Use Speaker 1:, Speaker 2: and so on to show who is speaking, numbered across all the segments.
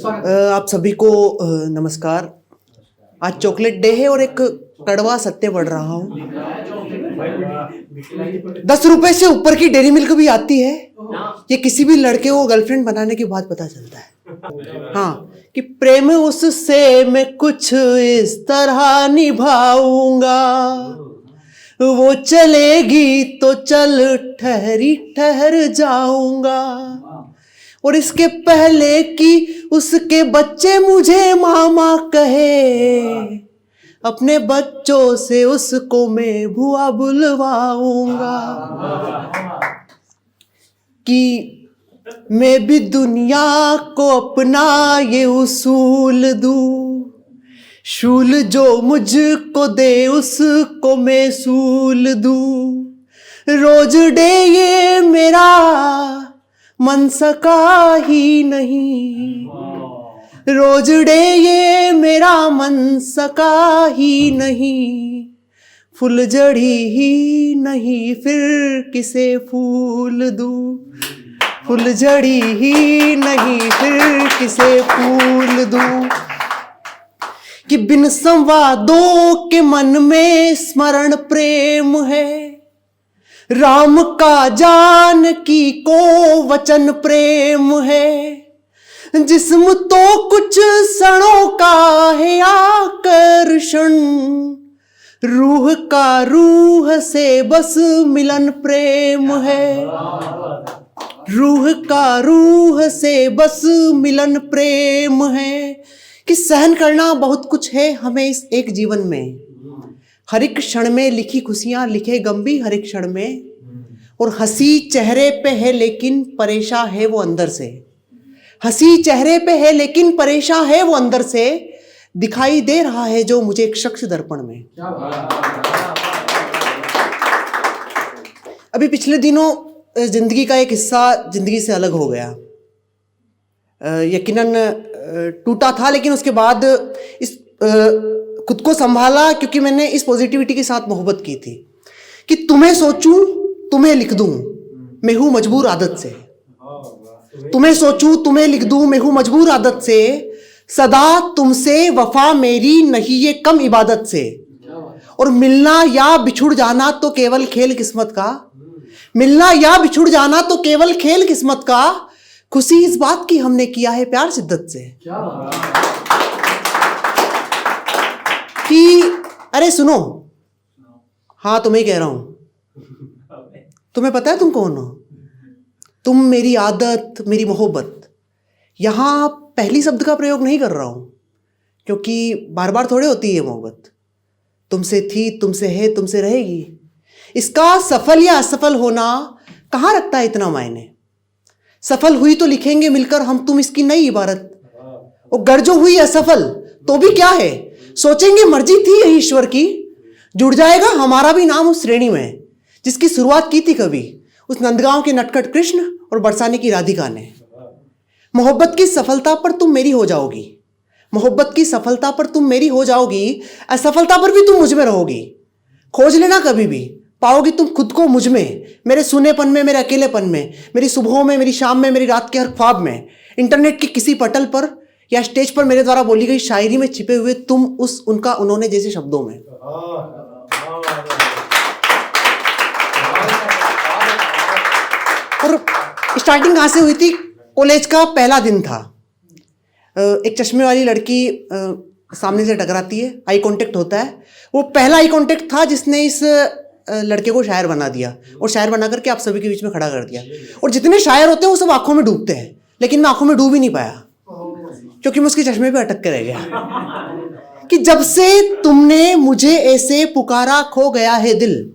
Speaker 1: आप सभी को नमस्कार। आज चॉकलेट डे है और एक कड़वा सत्य पढ़ रहा हूँ। 10 रुपए से ऊपर की डेयरी मिल्क भी आती है, ये किसी भी लड़के को गर्लफ्रेंड बनाने के बाद पता चलता है। हाँ, कि प्रेम उससे मैं कुछ इस तरह निभाऊंगा, वो चलेगी तो चल ठहरी ठहर जाऊंगा, और इसके पहले कि उसके बच्चे मुझे मामा कहे, अपने बच्चों से उसको मैं बुआ बुलवाऊंगा। कि मैं भी दुनिया को अपना ये उसूल दूं, शूल जो मुझको दे उसको मैं सूल दूं। रोज डे ये मेरा मन सका ही नहीं, रोज डे ये मेरा मन सका ही नहीं, फुलझड़ी ही नहीं फिर किसे फूल दूं, फुलझड़ी ही नहीं फिर किसे फूल दूं। कि बिन संवादों के मन में स्मरण प्रेम है, राम का जानकी को वचन प्रेम है, जिस्म तो कुछ क्षणों का है आकर्षण, रूह का रूह से बस मिलन प्रेम है, रूह का रूह से बस मिलन प्रेम है। कि सहन करना बहुत कुछ है हमें इस एक जीवन में, हर एक क्षण में लिखी खुशियां लिखे गम भी हर एक क्षण में, और हंसी चेहरे पे है लेकिन परेशान है वो अंदर से, हंसी चेहरे पे है लेकिन परेशान है वो अंदर से, दिखाई दे रहा है जो मुझे एक शख्स दर्पण में। अभी पिछले दिनों जिंदगी का एक हिस्सा जिंदगी से अलग हो गया, यकीनन टूटा था, लेकिन उसके बाद इस खुद को संभाला, क्योंकि मैंने इस पॉजिटिविटी के साथ मोहब्बत की थी कि तुम्हें सोचूं तुम्हें लिख दूं मैं हूं मजबूर आदत से, तुम्हें सोचूं तुम्हें लिख दूं मैं हूं मजबूर आदत से, सदा तुमसे वफा मेरी नहीं ये कम इबादत से, और मिलना या बिछुड़ जाना तो केवल खेल किस्मत का, मिलना या बिछुड़ जाना तो केवल खेल किस्मत का, खुशी इस बात की हमने किया है प्यार शिद्दत से। कि अरे सुनो, हाँ तुम्हें कह रहा हूं, तुम्हें पता है तुम कौन हो, तुम मेरी आदत मेरी मोहब्बत। यहां पहली शब्द का प्रयोग नहीं कर रहा हूं, क्योंकि बार बार थोड़े होती है मोहब्बत, तुमसे थी तुमसे है तुमसे रहेगी, इसका सफल या असफल होना कहां रखता है इतना मायने। सफल हुई तो लिखेंगे मिलकर हम तुम इसकी नई इबारत, और गर जो हुई असफल तो भी क्या है, सोचेंगे मर्जी थी यही ईश्वर की, जुड़ जाएगा हमारा भी नाम उस श्रेणी में जिसकी शुरुआत की थी कभी उस नंदगांव के नटखट कृष्ण और बरसाने की राधिका ने। मोहब्बत की सफलता पर तुम मेरी हो जाओगी, मोहब्बत की सफलता पर तुम मेरी हो जाओगी, असफलता पर भी तुम मुझ में रहोगी। खोज लेना कभी भी पाओगी तुम खुद को मुझ में, मेरे सुनेपन में, मेरे अकेलेपन में, मेरी सुबहों में, मेरी शाम में, मेरी रात के हर ख्वाब में, इंटरनेट के किसी पटल पर या स्टेज पर मेरे द्वारा बोली गई शायरी में छिपे हुए तुम उस उनका उन्होंने जैसे शब्दों में। और स्टार्टिंग कहां से हुई थी, कॉलेज का पहला दिन था, एक चश्मे वाली लड़की सामने से टकराती है, आई कांटेक्ट होता है, वो पहला आई कांटेक्ट था जिसने इस लड़के को शायर बना दिया, और शायर बना करके आप सभी के बीच में खड़ा कर दिया। और जितने शायर होते हैं वो सब आंखों में डूबते हैं, लेकिन मैं आंखों में डूब ही नहीं पाया, क्योंकि मैं उसके चश्मे पे अटक के रह गया। कि जब से तुमने मुझे ऐसे पुकारा खो गया है दिल,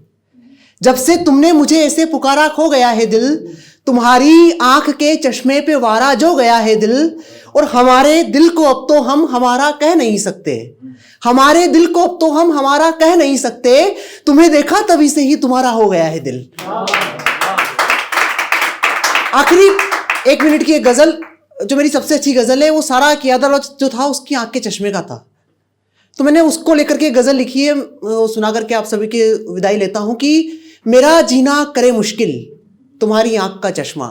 Speaker 1: जब से तुमने मुझे ऐसे पुकारा खो गया है दिल, तुम्हारी आंख के चश्मे पे वारा जो गया है दिल, और हमारे दिल को अब तो हम हमारा कह नहीं सकते, हमारे दिल को अब तो हम हमारा कह नहीं सकते, तुम्हें देखा तभी से ही तुम्हारा हो गया है दिल। आखिरी 1 मिनट की एक गजल जो मेरी सबसे अच्छी गजल है, वो सारा कियादा जो था उसकी आंख के चश्मे का था, तो मैंने उसको लेकर के गजल लिखी है, सुना करके आप सभी की विदाई लेता हूं। कि मेरा जीना करे मुश्किल तुम्हारी आंख का चश्मा,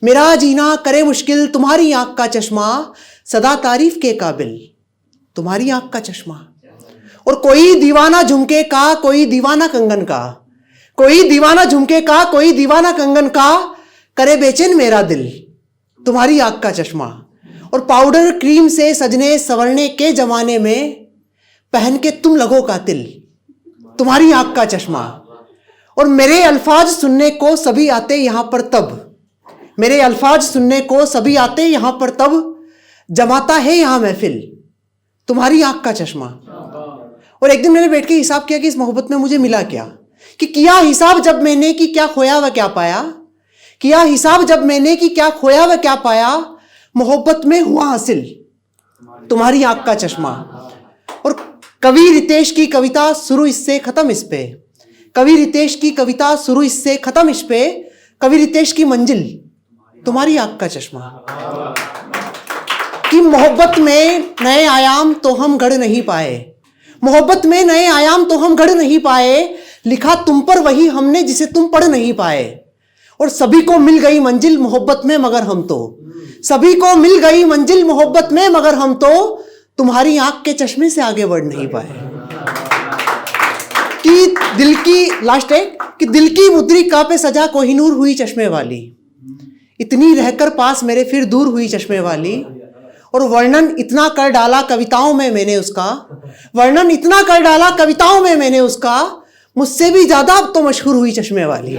Speaker 1: मेरा जीना करे मुश्किल तुम्हारी आंख का चश्मा, सदा तारीफ के काबिल तुम्हारी आंख का चश्मा। और कोई दीवाना झुमके का, कोई दीवाना कंगन का, कोई दीवाना झुमके का, कोई दीवाना कंगन का, करे बेचैन मेरा दिल तुम्हारी आंख का चश्मा। और पाउडर क्रीम से सजने संवरने के जमाने में पहन के तुम लगो कातिल तुम्हारी आंख का चश्मा। और मेरे अल्फाज सुनने को सभी आते यहां पर तब, मेरे अल्फाज सुनने को सभी आते यहां पर तब, जमाता है यहां महफिल तुम्हारी आंख का चश्मा। और एक दिन मैंने बैठ के हिसाब किया कि इस मोहब्बत में मुझे मिला क्या, कि किया हिसाब जब मैंने कि क्या खोया व क्या पाया, किया हिसाब जब मैंने कि क्या खोया व क्या पाया, मोहब्बत में हुआ हासिल तुम्हारी आंख का चश्मा। और कवि रितेश की कविता शुरू इससे खत्म इस पे, कवि रितेश की कविता शुरू इससे खत्म इस पे, कवि रितेश की मंजिल तुम्हारी आंख का चश्मा। कि मोहब्बत में नए आयाम तो हम गढ़ नहीं पाए, मोहब्बत में नए आयाम तो हम गढ़ नहीं पाए, लिखा तुम पर वही हमने जिसे तुम पढ़ नहीं पाए। और सभी को मिल गई मंजिल मोहब्बत में मगर हम तो, सभी को मिल गई मंजिल मोहब्बत में मगर हम तो तुम्हारी आंख के चश्मे से आगे बढ़ नहीं पाए। कि दिल की लास्ट है कि दिल की मुद्रिका पे सजा कोहिनूर हुई चश्मे वाली, इतनी रहकर पास मेरे फिर दूर हुई चश्मे वाली। और वर्णन इतना कर डाला कविताओं में मैंने उसका, वर्णन इतना कर डाला कविताओं में मैंने उसका, मुझसे भी ज्यादा अब तो मशहूर हुई चश्मे वाली।